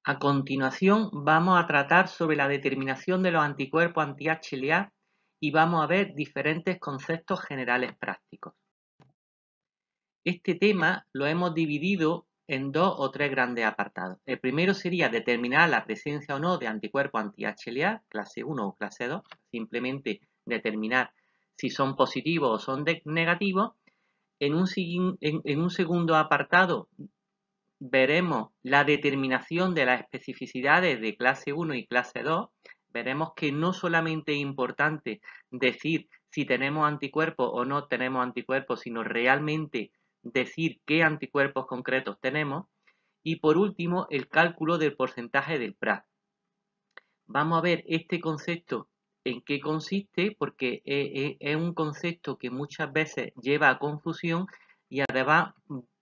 A continuación vamos a tratar sobre la determinación de los anticuerpos anti-HLA y vamos a ver diferentes conceptos generales prácticos. Este tema lo hemos dividido en dos o tres grandes apartados. El primero sería determinar la presencia o no de anticuerpos anti-HLA, clase 1 o clase 2, simplemente determinar si son positivos o son negativos. En un segundo apartado veremos la determinación de las especificidades de clase 1 y clase 2. Veremos que no solamente es importante decir si tenemos anticuerpos o no tenemos anticuerpos, sino realmente decir qué anticuerpos concretos tenemos. Y por último, el cálculo del porcentaje del PRA. Vamos a ver este concepto en qué consiste, porque es un concepto que muchas veces lleva a confusión y además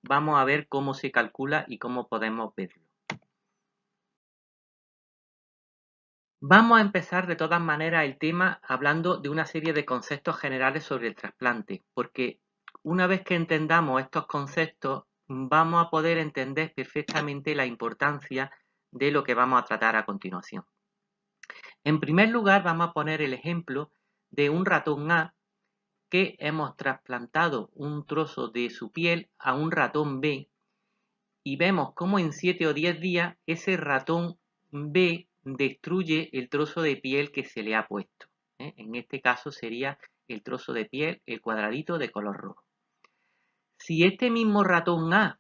vamos a ver cómo se calcula y cómo podemos verlo. Vamos a empezar de todas maneras el tema hablando de una serie de conceptos generales sobre el trasplante, porque una vez que entendamos estos conceptos, vamos a poder entender perfectamente la importancia de lo que vamos a tratar a continuación. En primer lugar, vamos a poner el ejemplo de un ratón A que hemos trasplantado un trozo de su piel a un ratón B y vemos cómo en 7 o 10 días ese ratón B destruye el trozo de piel que se le ha puesto. En este caso sería el trozo de piel, el cuadradito de color rojo. Si este mismo ratón A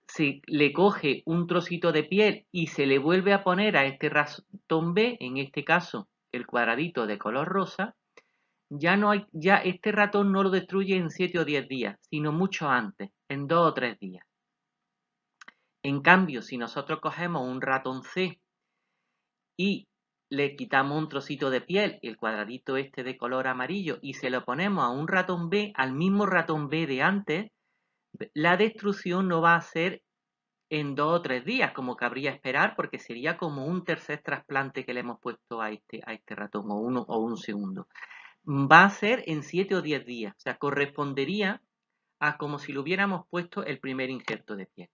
se le coge un trocito de piel y se le vuelve a poner a este ratón B, en este caso el cuadradito de color rosa, ya este ratón no lo destruye en 7 o 10 días, sino mucho antes, en 2 o 3 días. En cambio, si nosotros cogemos un ratón C y le quitamos un trocito de piel, el cuadradito este de color amarillo, y se lo ponemos a un ratón B, al mismo ratón B de antes, la destrucción no va a ser en 2 o 3 días, como cabría esperar, porque sería como un tercer trasplante que le hemos puesto a este ratón, o un segundo. Va a ser en 7 o 10 días, o sea, correspondería a como si le hubiéramos puesto el primer injerto de piel.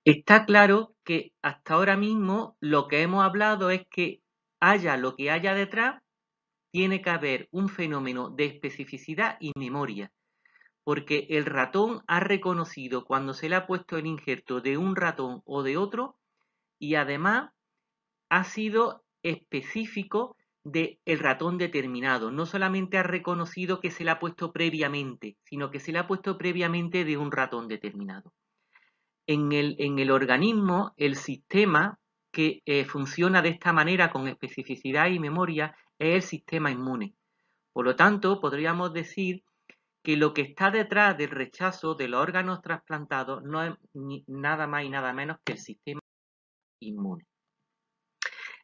Está claro que hasta ahora mismo lo que hemos hablado es que haya lo que haya detrás, tiene que haber un fenómeno de especificidad y memoria, porque el ratón ha reconocido cuando se le ha puesto el injerto de un ratón o de otro y además ha sido específico del ratón determinado. No solamente ha reconocido que se le ha puesto previamente, sino que se le ha puesto previamente de un ratón determinado. En el organismo, el sistema que funciona de esta manera con especificidad y memoria es el sistema inmune. Por lo tanto, podríamos decir que lo que está detrás del rechazo de los órganos trasplantados no es nada más y nada menos que el sistema inmune.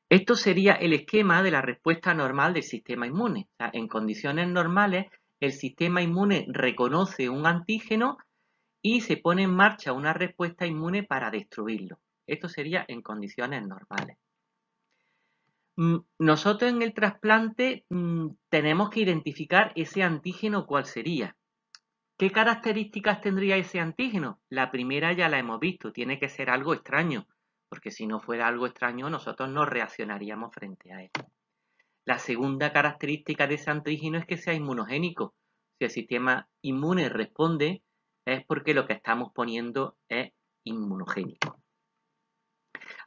Esto sería el esquema de la respuesta normal del sistema inmune. O sea, en condiciones normales, el sistema inmune reconoce un antígeno y se pone en marcha una respuesta inmune para destruirlo. Esto sería en condiciones normales. Nosotros en el trasplante tenemos que identificar ese antígeno cuál sería. ¿Qué características tendría ese antígeno? La primera ya la hemos visto, tiene que ser algo extraño, porque si no fuera algo extraño nosotros no reaccionaríamos frente a él. La segunda característica de ese antígeno es que sea inmunogénico. Si el sistema inmune responde, es porque lo que estamos poniendo es inmunogénico.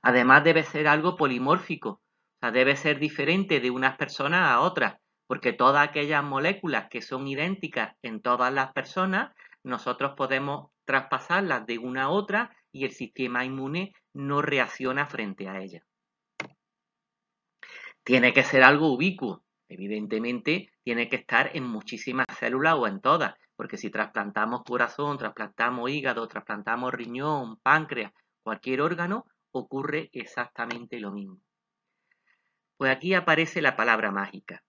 Además debe ser algo polimórfico, o sea, debe ser diferente de unas personas a otras, porque todas aquellas moléculas que son idénticas en todas las personas, nosotros podemos traspasarlas de una a otra y el sistema inmune no reacciona frente a ellas. Tiene que ser algo ubicuo, evidentemente tiene que estar en muchísimas células o en todas, porque si trasplantamos corazón, trasplantamos hígado, trasplantamos riñón, páncreas, cualquier órgano, ocurre exactamente lo mismo. Pues aquí aparece la palabra mágica.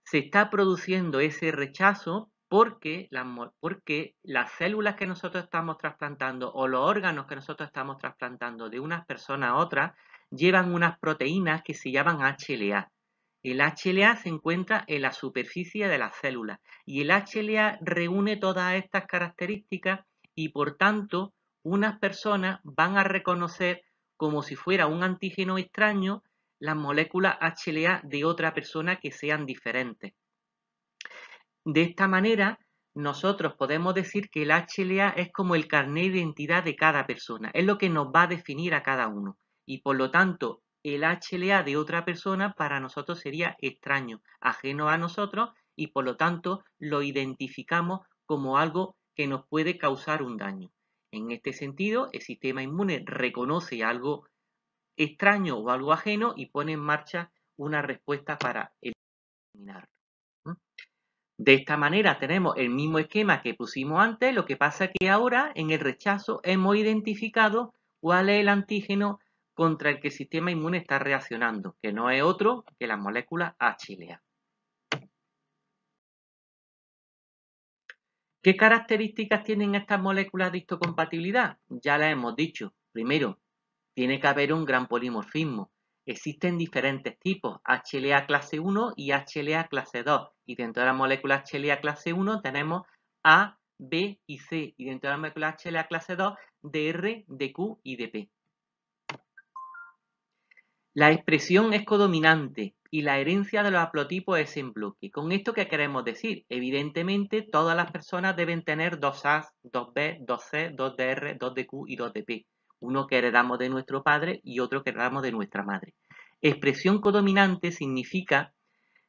Se está produciendo ese rechazo porque las células que nosotros estamos trasplantando o los órganos que nosotros estamos trasplantando de unas personas a otras llevan unas proteínas que se llaman HLA. El HLA se encuentra en la superficie de las células y el HLA reúne todas estas características y por tanto unas personas van a reconocer como si fuera un antígeno extraño las moléculas HLA de otra persona que sean diferentes. De esta manera, nosotros podemos decir que el HLA es como el carnet de identidad de cada persona, es lo que nos va a definir a cada uno y por lo tanto el HLA de otra persona para nosotros sería extraño, ajeno a nosotros y por lo tanto lo identificamos como algo que nos puede causar un daño. En este sentido, el sistema inmune reconoce algo extraño o algo ajeno y pone en marcha una respuesta para eliminarlo. De esta manera tenemos el mismo esquema que pusimos antes, lo que pasa que ahora en el rechazo hemos identificado cuál es el antígeno contra el que el sistema inmune está reaccionando, que no es otro que las moléculas HLA. ¿Qué características tienen estas moléculas de histocompatibilidad? Ya las hemos dicho. Primero, tiene que haber un gran polimorfismo. Existen diferentes tipos, HLA clase 1 y HLA clase 2. Y dentro de la molécula HLA clase 1 tenemos A, B y C. Y dentro de la molécula HLA clase 2, DR, DQ y DP. La expresión es codominante y la herencia de los haplotipos es en bloque. ¿Con esto qué queremos decir? Evidentemente, todas las personas deben tener 2A, 2B, 2C, 2DR, 2DQ y 2DP. Uno que heredamos de nuestro padre y otro que heredamos de nuestra madre. Expresión codominante significa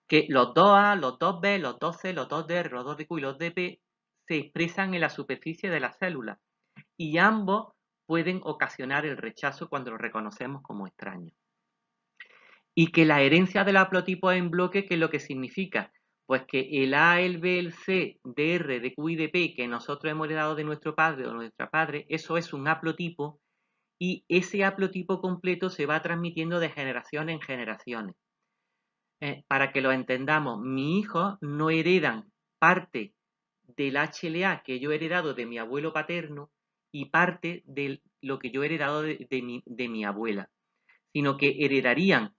que los 2A, los 2B, los 2C, los 2DR, los 2DQ y los DP se expresan en la superficie de la célula y ambos pueden ocasionar el rechazo cuando los reconocemos como extraños. Y que la herencia del haplotipo en bloque, ¿qué es lo que significa? Pues que el A, el B, el C, DR, DQ y DP que nosotros hemos heredado de nuestro padre o de nuestra padre, eso es un haplotipo y ese haplotipo completo se va transmitiendo de generación en generaciones. Para que lo entendamos, mis hijos no heredan parte del HLA que yo he heredado de mi abuelo paterno y parte de lo que yo he heredado de mi abuela, sino que heredarían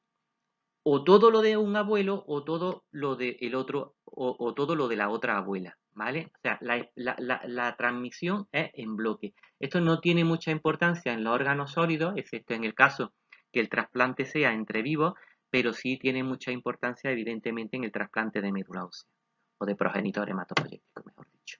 o todo lo de un abuelo o todo lo del otro o todo lo de la otra abuela, ¿vale? O sea, la transmisión es en bloque. Esto no tiene mucha importancia en los órganos sólidos, excepto en el caso que el trasplante sea entre vivos, pero sí tiene mucha importancia evidentemente en el trasplante de médula ósea o de progenitor hematopoyético, mejor dicho.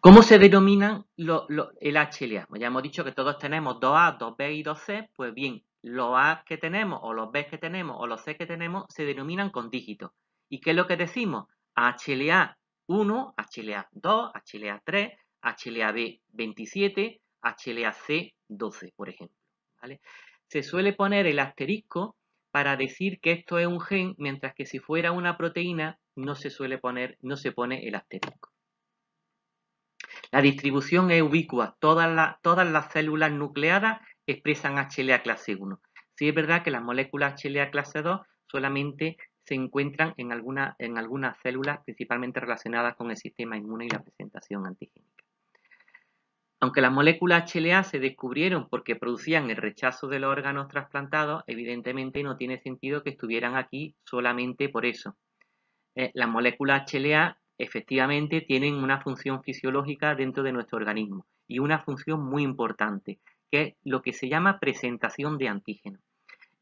¿Cómo se denominan el HLA? Ya hemos dicho que todos tenemos 2A, 2B y 2C, pues bien, los A que tenemos, o los B que tenemos, o los C que tenemos, se denominan con dígitos. ¿Y qué es lo que decimos? HLA 1, HLA 2, HLA 3, HLA B 27, HLA C 12, por ejemplo. ¿Vale? Se suele poner el asterisco para decir que esto es un gen, mientras que si fuera una proteína no se suele poner, no se pone el asterisco. La distribución es ubicua, todas las células nucleadas expresan HLA clase 1. Sí es verdad que las moléculas HLA clase 2 solamente se encuentran en algunas células principalmente relacionadas con el sistema inmune y la presentación antigénica. Aunque las moléculas HLA se descubrieron porque producían el rechazo de los órganos trasplantados, evidentemente no tiene sentido que estuvieran aquí solamente por eso. Las moléculas HLA efectivamente tienen una función fisiológica dentro de nuestro organismo y una función muy importante, que es lo que se llama presentación de antígenos.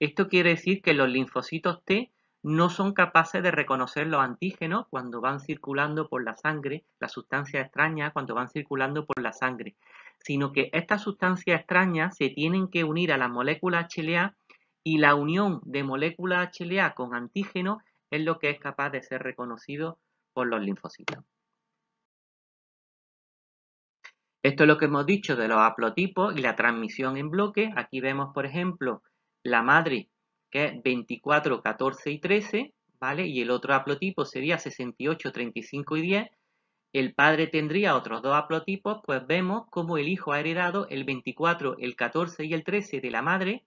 Esto quiere decir que los linfocitos T no son capaces de reconocer los antígenos cuando van circulando por la sangre, las sustancias extrañas cuando van circulando por la sangre, sino que estas sustancias extrañas se tienen que unir a las moléculas HLA y la unión de moléculas HLA con antígenos es lo que es capaz de ser reconocido por los linfocitos. Esto es lo que hemos dicho de los haplotipos y la transmisión en bloque. Aquí vemos, por ejemplo, la madre, que es 24, 14 y 13, ¿vale? Y el otro haplotipo sería 68, 35 y 10. El padre tendría otros dos haplotipos, pues vemos cómo el hijo ha heredado el 24, el 14 y el 13 de la madre,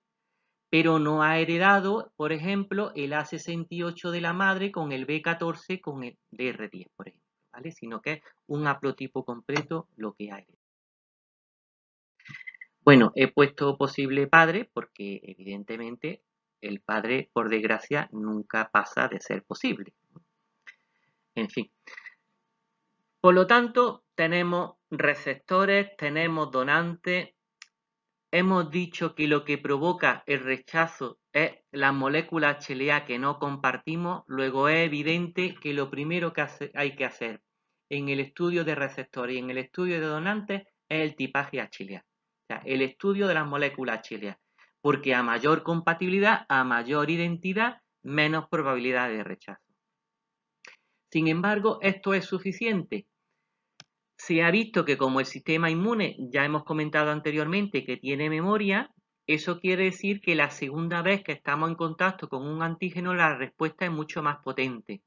pero no ha heredado, por ejemplo, el A68 de la madre con el B14 con el DR10, por ejemplo, ¿vale? Sino que es un haplotipo completo lo que ha heredado. Bueno, he puesto posible padre porque evidentemente el padre, por desgracia, nunca pasa de ser posible. En fin. Por lo tanto, tenemos receptores, tenemos donantes. Hemos dicho que lo que provoca el rechazo es la molécula HLA que no compartimos. Luego es evidente que lo primero que hay que hacer en el estudio de receptores y en el estudio de donantes es el tipaje HLA. O sea, el estudio de las moléculas HLA. Porque a mayor compatibilidad, a mayor identidad, menos probabilidad de rechazo. Sin embargo, esto es suficiente. Se ha visto que como el sistema inmune, ya hemos comentado anteriormente, que tiene memoria, eso quiere decir que la segunda vez que estamos en contacto con un antígeno, la respuesta es mucho más potente.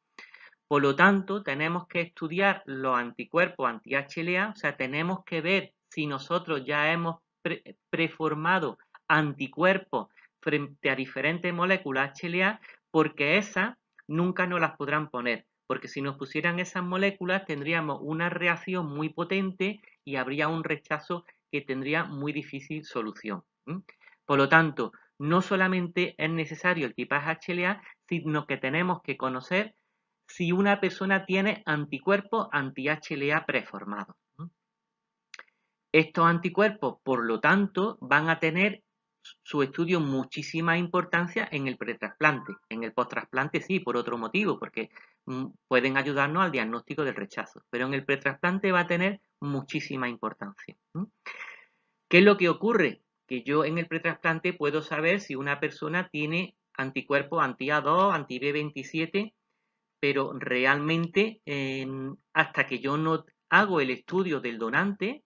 Por lo tanto, tenemos que estudiar los anticuerpos anti-HLA, o sea, tenemos que ver si nosotros ya hemos preformado anticuerpos frente a diferentes moléculas HLA, porque esas nunca nos las podrán poner. Porque si nos pusieran esas moléculas tendríamos una reacción muy potente y habría un rechazo que tendría muy difícil solución. Por lo tanto, no solamente es necesario el tipaje HLA, sino que tenemos que conocer si una persona tiene anticuerpos anti-HLA preformados. Estos anticuerpos, por lo tanto, van a tener su estudio muchísima importancia en el pretrasplante. En el posttrasplante sí, por otro motivo, porque pueden ayudarnos al diagnóstico del rechazo, pero en el pretrasplante va a tener muchísima importancia. ¿Qué es lo que ocurre? Que yo en el pretrasplante puedo saber si una persona tiene anticuerpos anti-A2, anti-B27, pero realmente hasta que yo no hago el estudio del donante,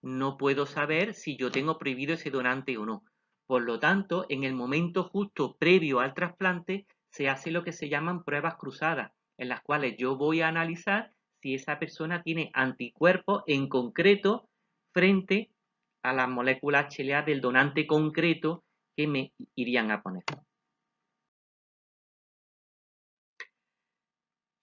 no puedo saber si yo tengo prohibido ese donante o no. Por lo tanto, en el momento justo previo al trasplante, se hace lo que se llaman pruebas cruzadas, en las cuales yo voy a analizar si esa persona tiene anticuerpos en concreto frente a las moléculas HLA del donante concreto que me irían a poner.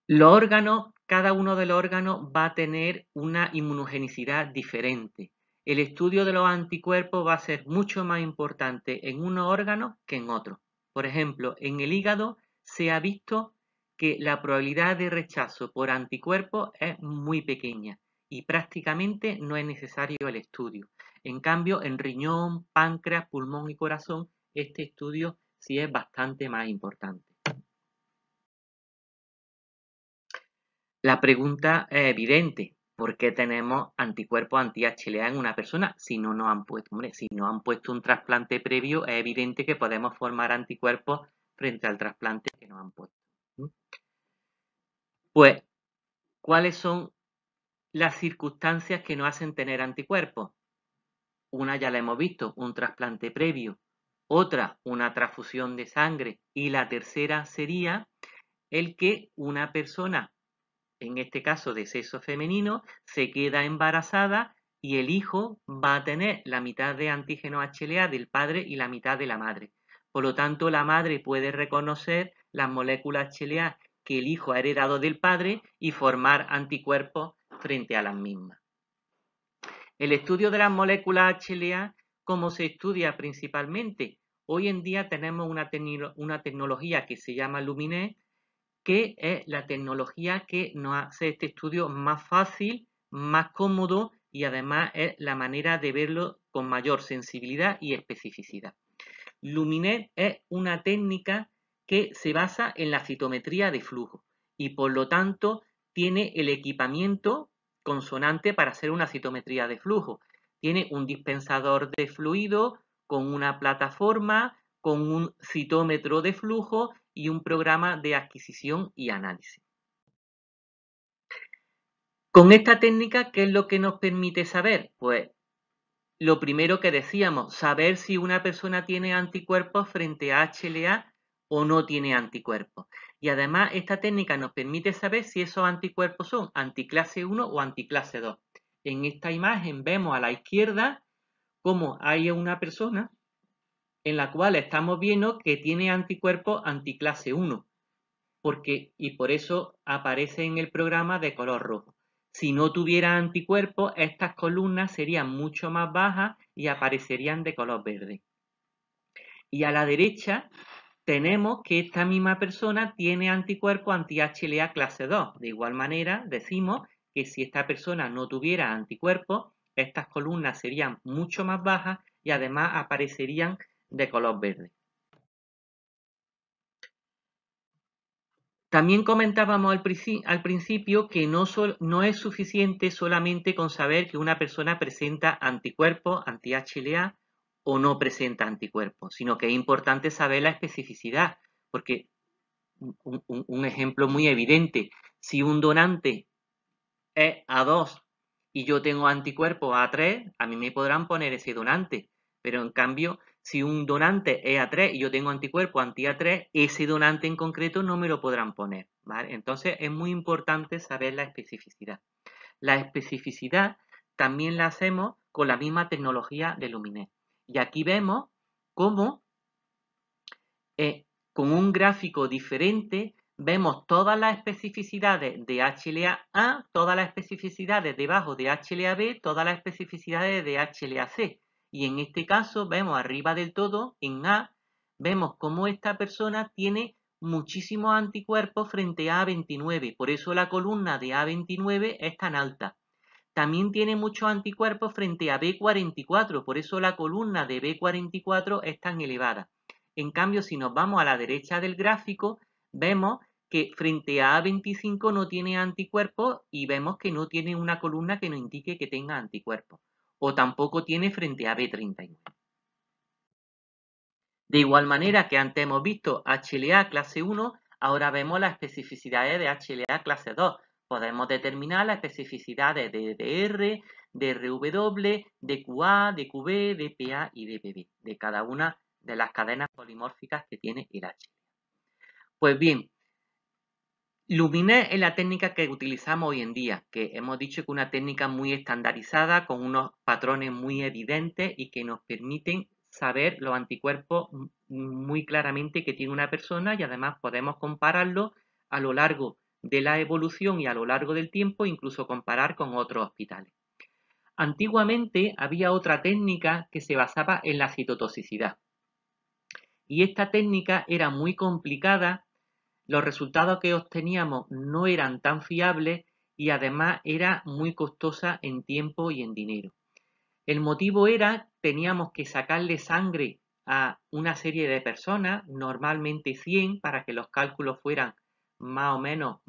Los órganos, cada uno de los órganos va a tener una inmunogenicidad diferente. El estudio de los anticuerpos va a ser mucho más importante en unos órganos que en otros. Por ejemplo, en el hígado se ha visto que la probabilidad de rechazo por anticuerpos es muy pequeña y prácticamente no es necesario el estudio. En cambio, en riñón, páncreas, pulmón y corazón, este estudio sí es bastante más importante. La pregunta es evidente. ¿Por qué tenemos anticuerpos anti-HLA en una persona si no nos han puesto? Hombre, si nos han puesto un trasplante previo, es evidente que podemos formar anticuerpos frente al trasplante que nos han puesto. Pues, ¿cuáles son las circunstancias que nos hacen tener anticuerpos? Una ya la hemos visto, un trasplante previo. Otra, una transfusión de sangre. Y la tercera sería el que una persona, en este caso de sexo femenino, se queda embarazada y el hijo va a tener la mitad de antígeno HLA del padre y la mitad de la madre. Por lo tanto, la madre puede reconocer las moléculas HLA que el hijo ha heredado del padre y formar anticuerpos frente a las mismas. El estudio de las moléculas HLA, ¿cómo se estudia principalmente? Hoy en día tenemos una tecnología que se llama Luminet, que es la tecnología que nos hace este estudio más fácil, más cómodo y además es la manera de verlo con mayor sensibilidad y especificidad. Luminet es una técnica que se basa en la citometría de flujo y por lo tanto tiene el equipamiento consonante para hacer una citometría de flujo. Tiene un dispensador de fluido con una plataforma, con un citómetro de flujo y un programa de adquisición y análisis. Con esta técnica, ¿qué es lo que nos permite saber? Pues lo primero que decíamos, saber si una persona tiene anticuerpos frente a HLA o no tiene anticuerpos. Y además esta técnica nos permite saber si esos anticuerpos son anticlase 1 o anticlase 2. En esta imagen vemos a la izquierda cómo hay una persona en la cual estamos viendo que tiene anticuerpos anticlase 1, y por eso aparece en el programa de color rojo. Si no tuviera anticuerpos, estas columnas serían mucho más bajas y aparecerían de color verde. Y a la derecha tenemos que esta misma persona tiene anticuerpos anti-HLA clase 2. De igual manera, decimos que si esta persona no tuviera anticuerpos, estas columnas serían mucho más bajas y además aparecerían de color verde. También comentábamos al principio que no es suficiente solamente con saber que una persona presenta anticuerpos, anti-HLA, o no presenta anticuerpos, sino que es importante saber la especificidad, porque un ejemplo muy evidente, si un donante es A2 y yo tengo anticuerpos A3, a mí me podrán poner ese donante, pero en cambio, si un donante es A3 y yo tengo anticuerpos anti-A3, ese donante en concreto no me lo podrán poner, ¿vale? Entonces es muy importante saber la especificidad. La especificidad también la hacemos con la misma tecnología de Luminet. Y aquí vemos cómo con un gráfico diferente vemos todas las especificidades de HLA-A, todas las especificidades debajo de HLA-B, todas las especificidades de HLA-C. Y en este caso vemos arriba del todo, en A, vemos cómo esta persona tiene muchísimos anticuerpos frente a A29. Por eso la columna de A29 es tan alta. También tiene muchos anticuerpos frente a B44, por eso la columna de B44 es tan elevada. En cambio, si nos vamos a la derecha del gráfico, vemos que frente a A25 no tiene anticuerpos y vemos que no tiene una columna que nos indique que tenga anticuerpos. O tampoco tiene frente a B39. De igual manera que antes hemos visto HLA clase 1, ahora vemos las especificidades de HLA clase 2. Podemos determinar las especificidades de DR, de RW, de QA, de QB, de PA y de PB, de cada una de las cadenas polimórficas que tiene el HLA. Pues bien, Luminet es la técnica que utilizamos hoy en día, que hemos dicho que es una técnica muy estandarizada, con unos patrones muy evidentes y que nos permiten saber los anticuerpos muy claramente que tiene una persona y además podemos compararlos a lo largo de la evolución y a lo largo del tiempo, incluso comparar con otros hospitales. Antiguamente había otra técnica que se basaba en la citotoxicidad y esta técnica era muy complicada. Los resultados que obteníamos no eran tan fiables y además era muy costosa en tiempo y en dinero. El motivo era, teníamos que sacarle sangre a una serie de personas, normalmente 100, para que los cálculos fueran más o menos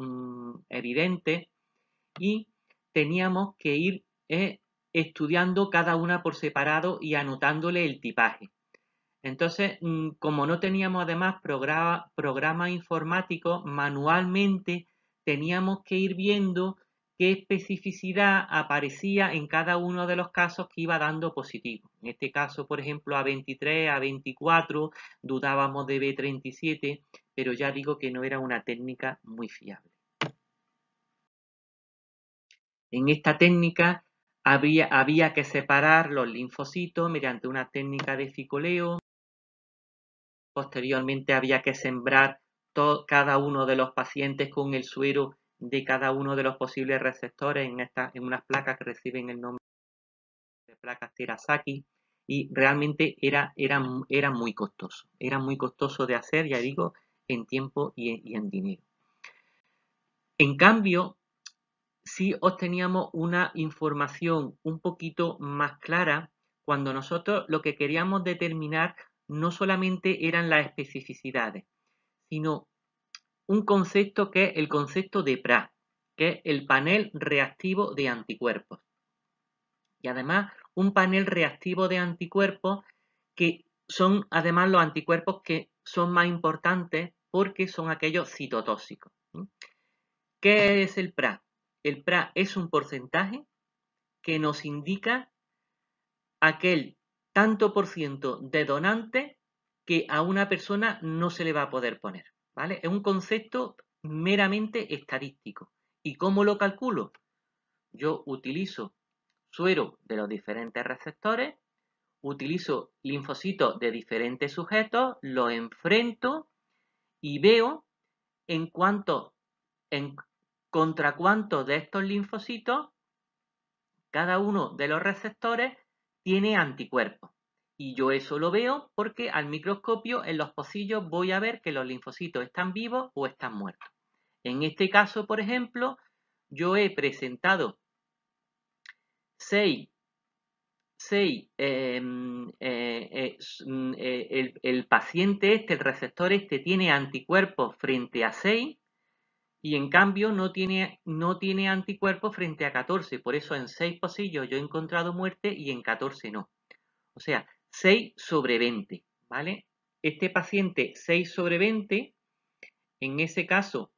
evidentes, y teníamos que ir estudiando cada una por separado y anotándole el tipaje. Entonces, como no teníamos además programa informático, manualmente teníamos que ir viendo qué especificidad aparecía en cada uno de los casos que iba dando positivo. En este caso, por ejemplo, A23, A24, dudábamos de B37, pero ya digo que no era una técnica muy fiable. En esta técnica había que separar los linfocitos mediante una técnica de ficoleo. Posteriormente había que sembrar cada uno de los pacientes con el suero de cada uno de los posibles receptores en unas placas que reciben el nombre de placas Terasaki, y realmente era muy costoso. Era muy costoso de hacer, ya digo, en tiempo y en dinero. En cambio, sí obteníamos una información un poquito más clara cuando nosotros lo que queríamos determinar no solamente eran las especificidades, sino un concepto que es el concepto de PRA, que es el panel reactivo de anticuerpos. Y además un panel reactivo de anticuerpos que son además los anticuerpos que son más importantes porque son aquellos citotóxicos. ¿Qué es el PRA? El PRA es un porcentaje que nos indica aquel tanto por ciento de donante que a una persona no se le va a poder poner, ¿vale? Es un concepto meramente estadístico. ¿Y cómo lo calculo? Yo utilizo suero de los diferentes receptores, utilizo linfocitos de diferentes sujetos, los enfrento y veo contra cuántos de estos linfocitos cada uno de los receptores tiene anticuerpos. Y yo eso lo veo porque al microscopio en los pocillos voy a ver que los linfocitos están vivos o están muertos. En este caso, por ejemplo, yo he presentado 6, el paciente este, el receptor este, tiene anticuerpos frente a 6 y en cambio no tiene anticuerpos frente a 14. Por eso en 6 pocillos yo he encontrado muerte y en 14 no. O sea, 6 sobre 20, ¿vale? Este paciente 6 sobre 20, en ese caso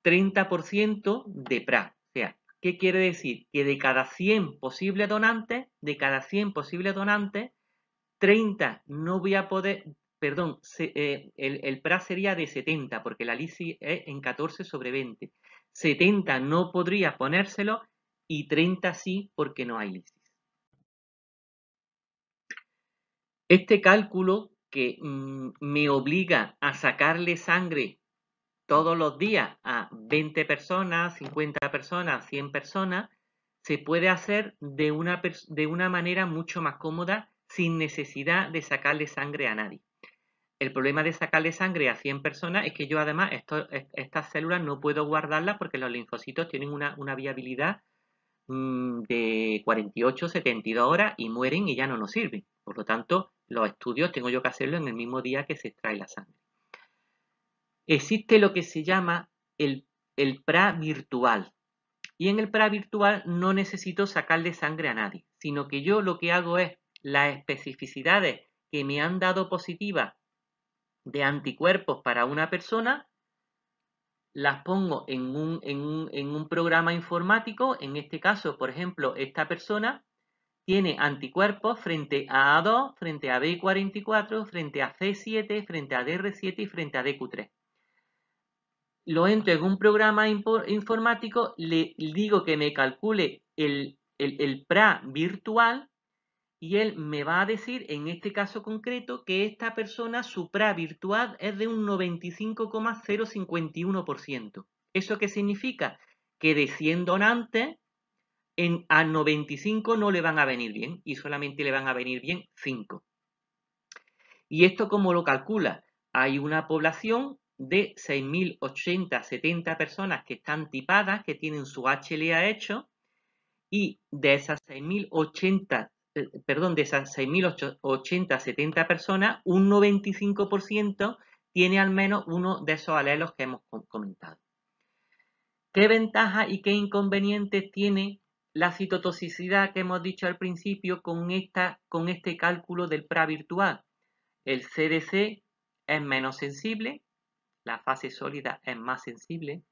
30% de PRA. O sea, ¿qué quiere decir? Que de cada 100 posibles donantes, 30 no voy a poder, perdón, el PRA sería de 70, porque la LISI es en 14 sobre 20. 70 no podría ponérselo y 30 sí, porque no hay LISI. Este cálculo que me obliga a sacarle sangre todos los días a 20 personas, 50 personas, 100 personas, se puede hacer de una manera mucho más cómoda sin necesidad de sacarle sangre a nadie. El problema de sacarle sangre a 100 personas es que yo además estas células no puedo guardarlas porque los linfocitos tienen una viabilidad de 48, 72 horas y mueren y ya no nos sirven. Por lo tanto, los estudios tengo yo que hacerlo en el mismo día que se extrae la sangre. Existe lo que se llama el PRA virtual. Y en el PRA virtual no necesito sacarle sangre a nadie, sino que yo lo que hago es las especificidades que me han dado positivas de anticuerpos para una persona, las pongo en un programa informático. En este caso, por ejemplo, esta persona tiene anticuerpos frente a A2, frente a B44, frente a C7, frente a DR7 y frente a DQ3. Lo entro en un programa informático, le digo que me calcule el PRA virtual y él me va a decir, en este caso concreto, que esta persona, su PRA virtual es de un 95,051%. ¿Eso qué significa? Que de 100 donantes, a 95 no le van a venir bien y solamente le van a venir bien 5. ¿Y esto cómo lo calcula? Hay una población de 6.080-70 personas que están tipadas, que tienen su HLA hecho, y de esas 6.080-70 personas, un 95% tiene al menos uno de esos alelos que hemos comentado. ¿Qué ventajas y qué inconvenientes tiene la citotoxicidad que hemos dicho al principio con este cálculo del PRA virtual? El CDC es menos sensible, la fase sólida es más sensible.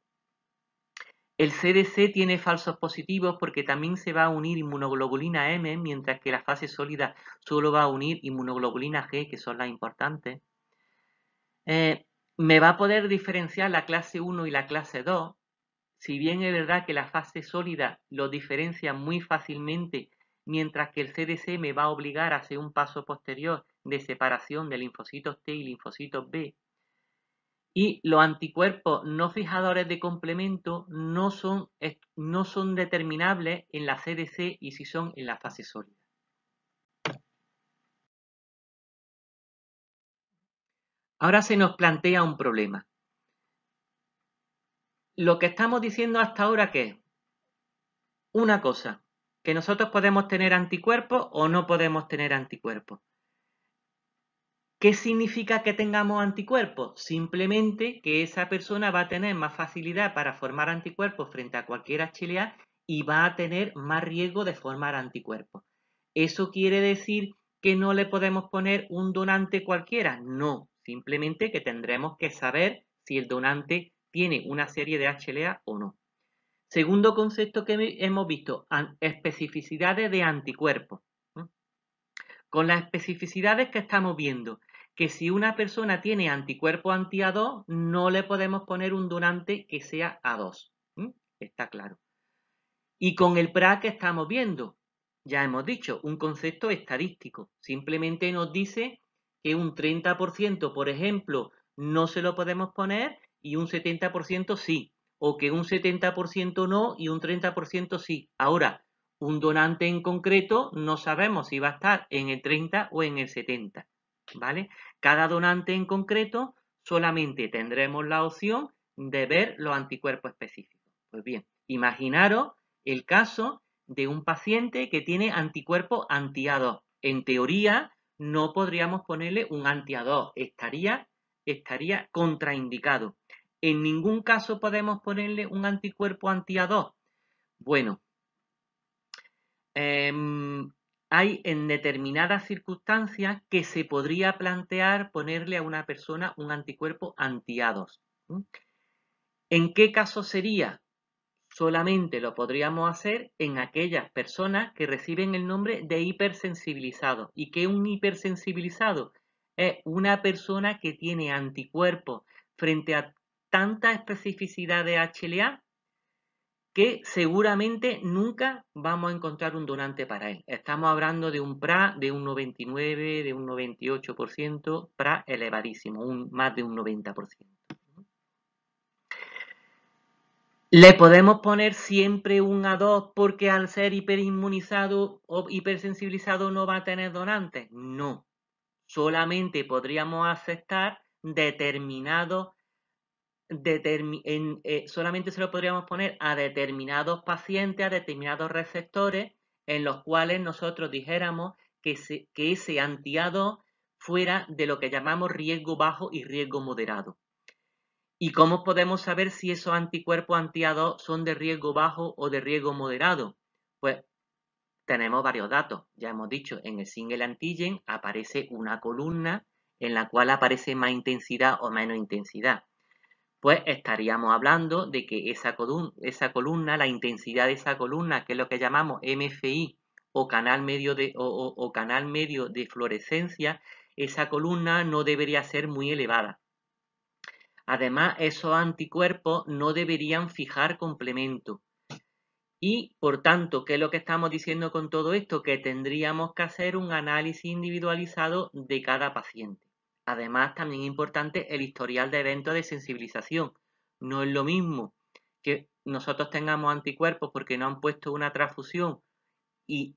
El CDC tiene falsos positivos porque también se va a unir inmunoglobulina M, mientras que la fase sólida solo va a unir inmunoglobulina G, que son las importantes. Me va a poder diferenciar la clase 1 y la clase 2. Si bien es verdad que la fase sólida lo diferencia muy fácilmente, mientras que el CDC me va a obligar a hacer un paso posterior de separación de linfocitos T y linfocitos B. Y los anticuerpos no fijadores de complemento no son determinables en la CDC y sí son en la fase sólida. Ahora se nos plantea un problema. Lo que estamos diciendo hasta ahora, ¿qué es? Una cosa, que nosotros podemos tener anticuerpos o no podemos tener anticuerpos. ¿Qué significa que tengamos anticuerpos? Simplemente que esa persona va a tener más facilidad para formar anticuerpos frente a cualquier HLA y va a tener más riesgo de formar anticuerpos. ¿Eso quiere decir que no le podemos poner un donante cualquiera? No, simplemente que tendremos que saber si el donante tiene una serie de HLA o no. Segundo concepto que hemos visto, especificidades de anticuerpos. Con las especificidades que estamos viendo, que si una persona tiene anticuerpo anti-A2, no le podemos poner un donante que sea A2. Está claro. Y con el PRA que estamos viendo, ya hemos dicho, un concepto estadístico. Simplemente nos dice que un 30%, por ejemplo, no se lo podemos poner y un 70% sí. O que un 70% no y un 30% sí. Ahora, un donante en concreto no sabemos si va a estar en el 30 o en el 70. ¿Vale? Cada donante en concreto solamente tendremos la opción de ver los anticuerpos específicos. Pues bien, Imaginaros el caso de un paciente que tiene anticuerpos anti-A2. En teoría, no podríamos ponerle un anti-A2, estaría contraindicado. En ningún caso podemos ponerle un anticuerpo anti-A2. Bueno, hay en determinadas circunstancias que se podría plantear ponerle a una persona un anticuerpo anti-A2. ¿En qué caso sería? Solamente lo podríamos hacer en aquellas personas que reciben el nombre de hipersensibilizado. ¿Y qué es un hipersensibilizado? Es una persona que tiene anticuerpos frente a tanta especificidad de HLA que seguramente nunca vamos a encontrar un donante para él. Estamos hablando de un PRA de un 99, de un 98%, PRA elevadísimo, más de un 90%. ¿Le podemos poner siempre un A2 porque al ser hiperinmunizado o hipersensibilizado no va a tener donantes? No. Solamente podríamos aceptar solamente se lo podríamos poner a determinados pacientes, a determinados receptores, en los cuales nosotros dijéramos que ese anti-A2 fuera de lo que llamamos riesgo bajo y riesgo moderado. ¿Y cómo podemos saber si esos anticuerpos anti-A2 son de riesgo bajo o de riesgo moderado? Pues tenemos varios datos. Ya hemos dicho, en el single antigen aparece una columna en la cual aparece más intensidad o menos intensidad. Pues estaríamos hablando de que esa columna, la intensidad de esa columna, que es lo que llamamos MFI o canal medio de fluorescencia, esa columna no debería ser muy elevada. Además, esos anticuerpos no deberían fijar complemento. Y, por tanto, ¿qué es lo que estamos diciendo con todo esto? Que tendríamos que hacer un análisis individualizado de cada paciente. Además, también es importante el historial de eventos de sensibilización. No es lo mismo que nosotros tengamos anticuerpos porque no han puesto una transfusión y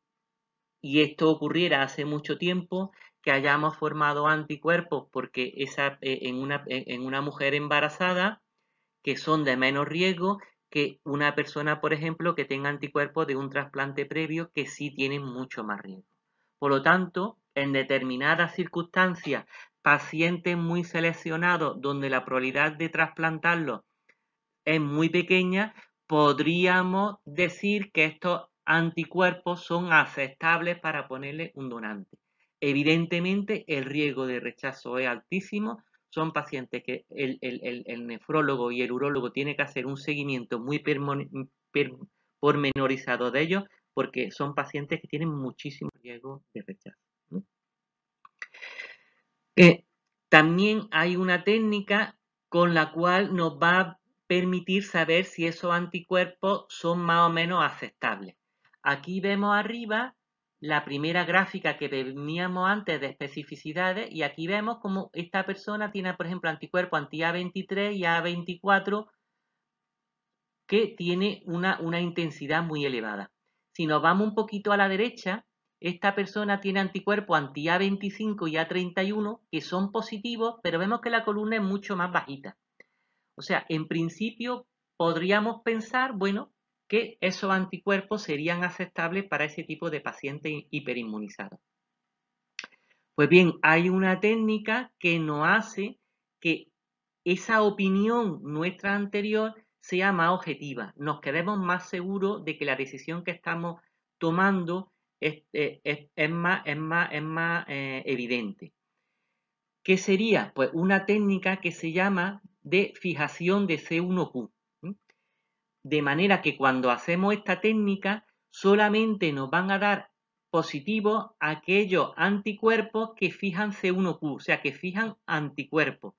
esto ocurriera hace mucho tiempo, que hayamos formado anticuerpos porque en una mujer embarazada que son de menos riesgo que una persona, por ejemplo, que tenga anticuerpos de un trasplante previo que sí tienen mucho más riesgo. Por lo tanto, en determinadas circunstancias, pacientes muy seleccionados donde la probabilidad de trasplantarlos es muy pequeña, podríamos decir que estos anticuerpos son aceptables para ponerle un donante. Evidentemente, el riesgo de rechazo es altísimo. Son pacientes que el nefrólogo y el urólogo tienen que hacer un seguimiento muy pormenorizado de ellos porque son pacientes que tienen muchísimo riesgo de rechazo. También hay una técnica con la cual nos va a permitir saber si esos anticuerpos son más o menos aceptables. Aquí vemos arriba la primera gráfica que veníamos antes de especificidades y aquí vemos como esta persona tiene, por ejemplo, anticuerpos anti-A23 y A24 que tiene una intensidad muy elevada. Si nos vamos un poquito a la derecha, esta persona tiene anticuerpos anti-A25 y A31 que son positivos, pero vemos que la columna es mucho más bajita. O sea, en principio podríamos pensar, bueno, que esos anticuerpos serían aceptables para ese tipo de pacientes hiperinmunizados. Pues bien, hay una técnica que nos hace que esa opinión nuestra anterior sea más objetiva. Nos quedemos más seguros de que la decisión que estamos tomando es más evidente. ¿Qué sería? Pues una técnica que se llama de fijación de C1Q. De manera que cuando hacemos esta técnica solamente nos van a dar positivos aquellos anticuerpos que fijan C1Q, o sea, que fijan anticuerpos,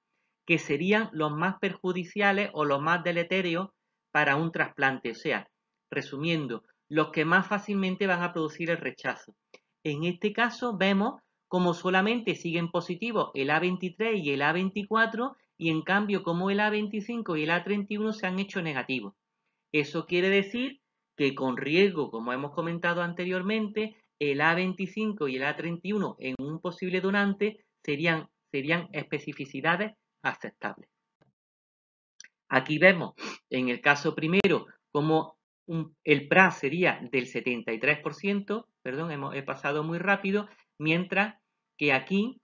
que serían los más perjudiciales o los más deletéreos para un trasplante. O sea, resumiendo, los que más fácilmente van a producir el rechazo. En este caso vemos como solamente siguen positivos el A23 y el A24 y en cambio como el A25 y el A31 se han hecho negativos. Eso quiere decir que con riesgo, como hemos comentado anteriormente, el A25 y el A31 en un posible donante serían especificidades aceptables. Aquí vemos en el caso primero cómo el PRA sería del 73%, perdón, he pasado muy rápido, mientras que aquí,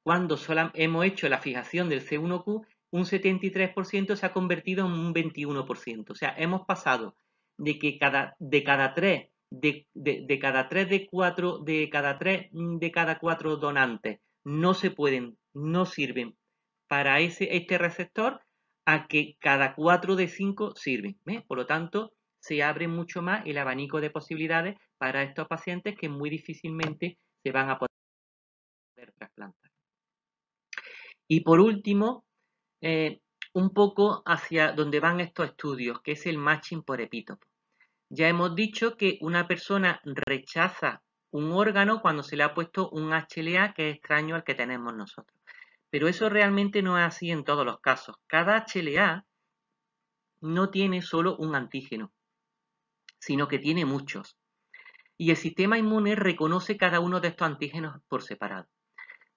cuando hemos hecho la fijación del C1Q, un 73% se ha convertido en un 21%. O sea, hemos pasado de que de cada cuatro donantes no sirven para este receptor, a que cada 4 de 5 sirven. Por lo tanto, se abre mucho más el abanico de posibilidades para estos pacientes que muy difícilmente se van a poder trasplantar. Y por último, un poco hacia donde van estos estudios, que es el matching por epítopo. Ya hemos dicho que una persona rechaza un órgano cuando se le ha puesto un HLA que es extraño al que tenemos nosotros. Pero eso realmente no es así en todos los casos. Cada HLA no tiene solo un antígeno, sino que tiene muchos. Y el sistema inmune reconoce cada uno de estos antígenos por separado.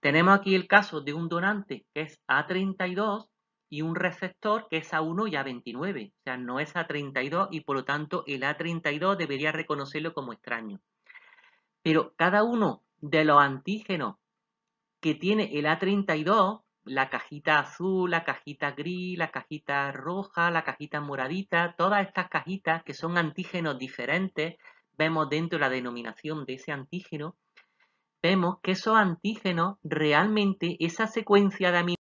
Tenemos aquí el caso de un donante que es A32 y un receptor que es A1 y A29. O sea, no es A32 y por lo tanto el A32 debería reconocerlo como extraño. Pero cada uno de los antígenos que tiene el A32, la cajita azul, la cajita gris, la cajita roja, la cajita moradita, todas estas cajitas que son antígenos diferentes, vemos dentro de la denominación de ese antígeno, vemos que esos antígenos realmente, esa secuencia de aminoácidos